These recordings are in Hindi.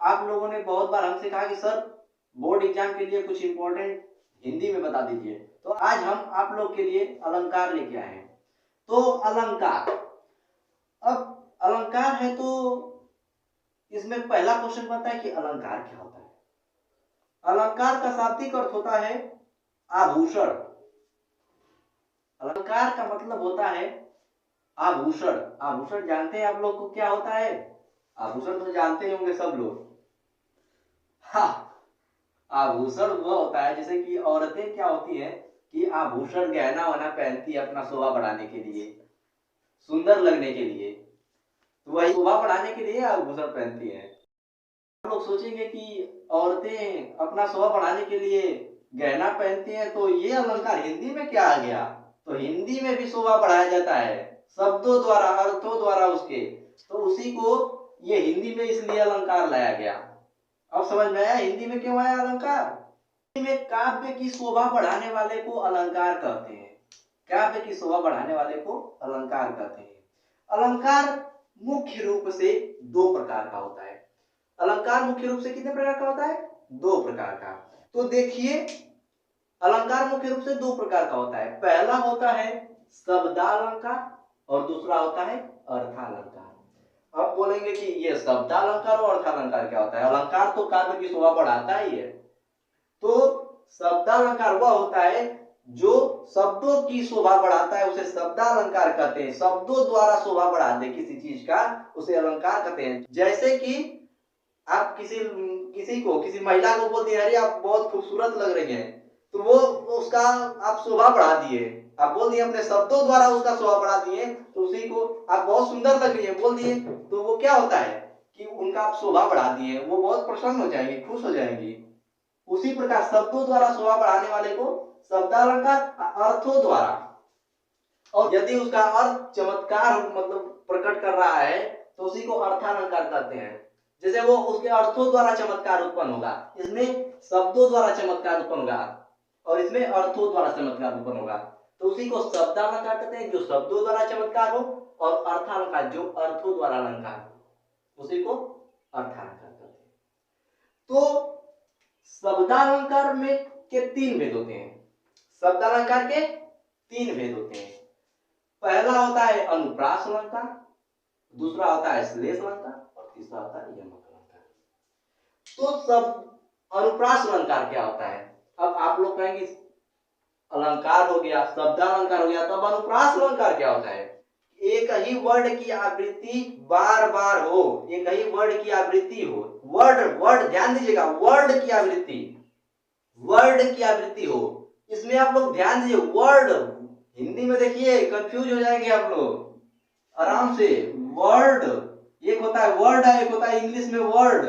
आप लोगों ने बहुत बार हमसे कहा कि सर बोर्ड एग्जाम के लिए कुछ इंपॉर्टेंट हिंदी में बता दीजिए, तो आज हम आप लोग के लिए अलंकार लेके आए हैं। तो अलंकार, अब अलंकार है तो इसमें पहला क्वेश्चन बनता है कि अलंकार क्या होता है। अलंकार का शाब्दिक अर्थ होता है आभूषण। अलंकार का मतलब होता है आभूषण। आभूषण जानते हैं आप लोग को क्या होता है? आभूषण तो जानते होंगे सब लोग। हाँ, आभूषण वो होता है जैसे कि औरतें क्या होती है कि आभूषण गहना वहना पहनती है अपना शोभा बढ़ाने के लिए, सुंदर लगने के लिए। तो वही शोभा बढ़ाने के लिए आभूषण पहनती है। आप लोग सोचेंगे कि औरतें अपना शोभा बढ़ाने के लिए गहना पहनती हैं, तो ये अलंकार हिंदी में क्या आ गया? तो हिंदी में भी शोभा बढ़ाया जाता है शब्दों द्वारा, अर्थों द्वारा उसके। तो उसी को ये हिंदी में इसलिए अलंकार लाया गया। अब समझ में आया हिंदी में क्यों आया अलंकार? हिंदी में काव्य की शोभा बढ़ाने वाले को अलंकार कहते हैं। काव्य की शोभा बढ़ाने वाले को अलंकार कहते हैं। अलंकार मुख्य रूप से दो प्रकार का होता है। अलंकार मुख्य रूप से कितने प्रकार का होता है? दो प्रकार का। तो देखिए, अलंकार मुख्य रूप से दो प्रकार का होता है। पहला होता है शब्दालंकार और दूसरा होता है अर्थालंकार। अब बोलेंगे कि ये शब्दालंकार और अर्थालंकार क्या होता है? अलंकार तो काव्य की शोभा बढ़ाता ही है। तो शब्दालंकार वह होता है जो शब्दों की शोभा बढ़ाता है, उसे शब्दालंकार कहते हैं। शब्दों द्वारा शोभा बढ़ा दे किसी चीज का, उसे अलंकार कहते हैं। जैसे कि आप किसी महिला को बोल दिए अरे आप बहुत खूबसूरत लग रही हैं, तो वो उसका आप शोभा बढ़ा दिए, आप बोल दिए अपने शब्दों द्वारा उसका शोभा बढ़ा दिए, तो उसी को आप बहुत सुंदर लग रही है बोल दिए, तो वो क्या होता है कि उनका आप शोभा बढ़ा दिए, वो बहुत प्रसन्न हो जाएंगे, खुश हो जाएंगी। उसी प्रकार शब्दों द्वारा शोभा बढ़ाने वाले को शब्दालंकार, अर्थों द्वारा, और यदि उसका अर्थ चमत्कार मतलब प्रकट कर रहा है तो उसी को अर्थालंकार कहते हैं। जैसे वो उसके अर्थों द्वारा चमत्कार उत्पन्न होगा, इसमें शब्दों द्वारा चमत्कार उत्पन्न होगा और इसमें अर्थों द्वारा चमत्कार उत्पन्न होगा, तो उसी को शब्दालंकार कहते हैं जो शब्दों द्वारा चमत्कार हो, और अर्थालंकार जो अर्थों द्वारा अलंकार हो, उसी को अर्थालंकार कहते हैं। तो शब्दालंकार में के तीन भेद होते हैं। शब्दालंकार के तीन भेद होते हैं। पहला होता है अनुप्रास अलंकार, दूसरा होता है श्लेष अलंकार और तीसरा होता है यमक अलंकार। तो सब अनुप्रास अलंकार क्या होता है? अब आप लोग कहेंगे अलंकार हो गया, शब्दालंकार हो गया, तब अनुप्रास अलंकार क्या होता है? एक ही वर्ड की आवृत्ति बार बार हो, एक ही वर्ड की आवृत्ति हो। वर्ड ध्यान दीजिएगा, वर्ड की आवृत्ति हो। इसमें आप लोग ध्यान दीजिए, वर्ड हिंदी में देखिए कंफ्यूज हो जाएंगे आप लोग आराम से। वर्ड एक होता है वर्ड है, एक होता है इंग्लिश में वर्ड,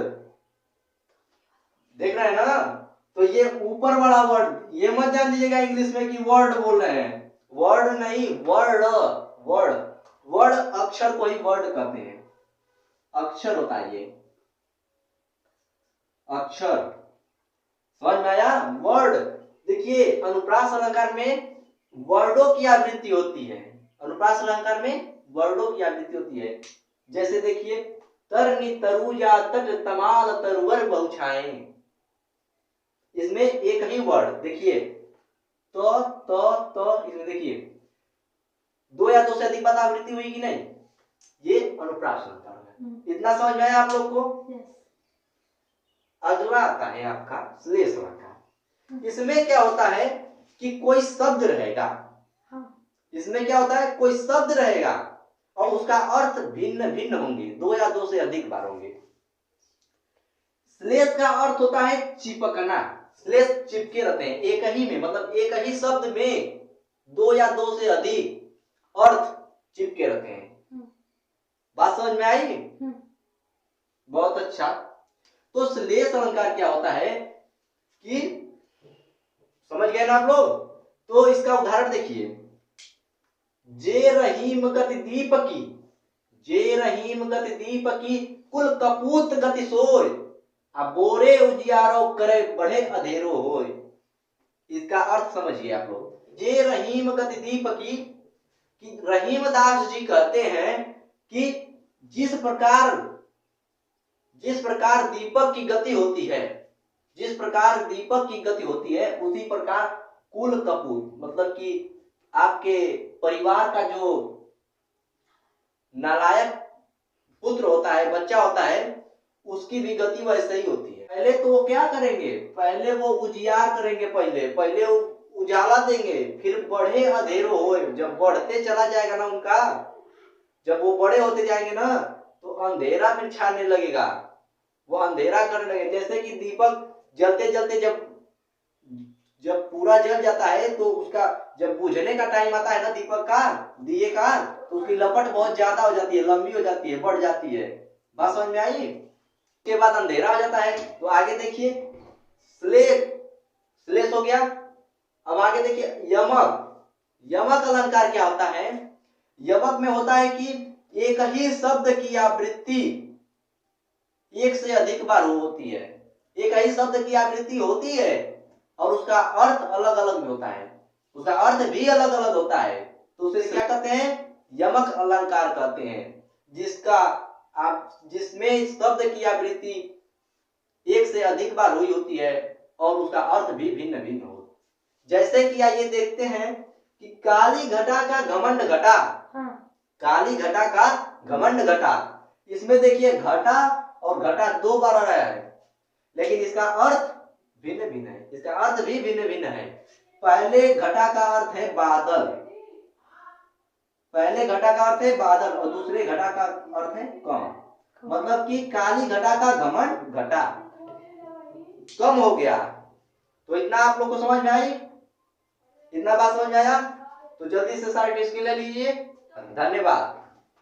देख रहे हैं ना? तो ये ऊपर वाला वर्ड ये मत जान लीजिएगा इंग्लिश में कि वर्ड बोल रहे हैं, वर्ड नहीं, वर्ड। वर्ड अक्षर को ही वर्ड कहते हैं, अक्षर होता है ये अक्षर। समझ में आया? वर्ड। देखिए अनुप्रास अलंकार में वर्डों की आवृत्ति होती है, अनुप्रास अलंकार में वर्डों की आवृत्ति होती है। जैसे देखिए, तरनी तरुजा तट तमाल तरुवर बहुछाएं, इसमें एक ही वर्ड देखिए तो इसमें देखिए दो या दो से अधिक बार आवृत्ति हुई कि नहीं, ये अनुप्रास अलंकार है। इतना समझ में आया आप लोग को? अगला आता है आपका श्लेष अलंकार। इसमें क्या होता है कि कोई शब्द रहेगा, इसमें क्या होता है कोई शब्द रहेगा और उसका अर्थ भिन्न भिन्न होंगे, दो या दो से अधिक बार होंगे। श्लेष का अर्थ होता है चिपकना, श्लेष चिपके रहते हैं एक ही में, मतलब एक ही शब्द में दो या दो से अधिक अर्थ चिपके रहते हैं। बात समझ में आई? बहुत अच्छा। तो श्लेष अलंकार क्या होता है कि समझ गए ना आप लोग? तो इसका उदाहरण देखिए, जे रहीम गति दीपकी, जे रहीम गति दीपकी कुल कपूत गति सोय, अब बोरे उजियारो करे बढ़े अधेरो होय। इसका अर्थ समझिए आप लोग। जे रहीम गति दीपकी, कि रहीम दास जी कहते हैं कि जिस जिस प्रकार दीपक की गति होती है, जिस प्रकार दीपक की गति होती है, उसी प्रकार कुल कपूत मतलब कि आपके परिवार का जो नालायक पुत्र होता है, बच्चा होता है, उसकी भी गति वैसे ही होती है। पहले तो वो क्या करेंगे, पहले वो उजियार करेंगे, पहले उजाला देंगे, फिर बढ़े अंधेरों हो। जब बढ़ते चला जाएगा ना उनका, जब वो बड़े होते जाएंगे ना, तो अंधेरा फिर छाने लगेगा, वो अंधेरा करने लगे। जैसे कि दीपक जलते जलते जब पूरा जल जाता है, तो उसका जब बुझने का टाइम आता है ना दीपक का, दिए का, तो उसकी लपट बहुत ज्यादा हो जाती है, लंबी हो जाती है, बढ़ जाती है। बात समझ में आई? उसके बाद अंधेरा हो जाता है। तो आगे देखिए, श्लेष हो गया। अब आगे देखिए यमक। यमक अलंकार क्या होता है? यमक में होता है कि एक ही शब्द की आवृत्ति एक से अधिक बार होती है। एक ही शब्द की आवृत्ति होती है और उसका अर्थ अलग अलग में होता है, उसका अर्थ भी अलग अलग होता है। तो उसे क्या कहते हैं? यमक अलंकार कहते हैं, जिसमें शब्द की आवृत्ति एक से अधिक बार हुई होती है और उसका अर्थ भी भिन्न भिन्न हो। जैसे कि आइए देखते हैं कि काली घटा का घमंड घटा। काली घटा का घमंड घटा, इसमें देखिए घटा और घटा दो बार आ रहा है, लेकिन इसका अर्थ भिन्न भिन्न है, इसका अर्थ भी भिन्न भिन्न है। पहले घटा का अर्थ है बादल, पहले घटा का अर्थ है बादल और दूसरे घटा का अर्थ है कम। मतलब कि काली घटा का घमंड घटा कम हो गया। तो इतना आप लोग को समझ में आई? इतना बात समझ में आया? तो जल्दी से सारे टेस्ट ले लीजिए। धन्यवाद।